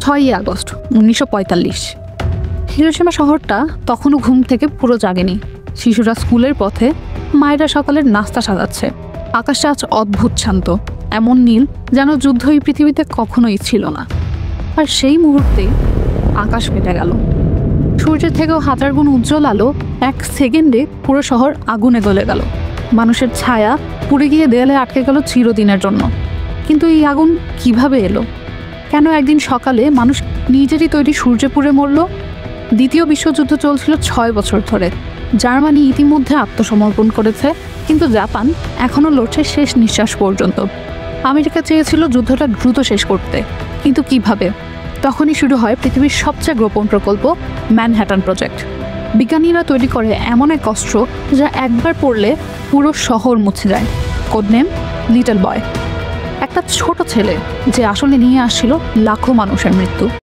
6ই August 1945। Hiroshima শহরটা তখনও ঘুম থেকে পুরো জাগেনি। শিশুরা স্কুলের পথে, মায়েরা সকালের নাস্তা সাজাচ্ছে। আকাশটা আজ অদ্ভুত শান্ত, এমন নীল যেন যুদ্ধ এই পৃথিবীতে কখনোই ছিল না। আর সেই মুহূর্তেই আকাশ ফেটে গেল। সূর্যের থেকেও হাজার গুণ উজ্জ্বল আলো এক সেকেন্ডে পুরো শহর আগুনে গলে গেল। মানুষের ছায়া পুড়ে গিয়ে দেয়ালে আটকে গেল চিরদিনের জন্য। কিন্তু এই আগুন কিভাবে এলো? কেন একদিন সকালে মানুষ নিজেরই তৈরি সূর্যে পুড়ে মরল? দ্বিতীয় বিশ্বযুদ্ধ চলছিল 6 বছর ধরে। জার্মানি ইতিমধ্যে আত্মসমর্পণ করেছে, কিন্তু জাপান এখনও লড়ছে শেষ নিঃশ্বাস পর্যন্ত। আমেরিকা চেয়েছিল যুদ্ধটা দ্রুত শেষ করতে, কিন্তু কিভাবে? তখনই শুরু হয় পৃথিবীর সবচেয়ে গোপন প্রকল্প, ম্যানহ্যাটন প্রজেক্ট। বিজ্ঞানীরা তৈরি করে এমন এক অস্ত্র যা একবার পড়লে পুরো শহর মুছে যায়। Code name little boy. একটা ছোট ছেলে যে আসলে নিয়ে আসছিল লাখো মানুষের মৃত্যু।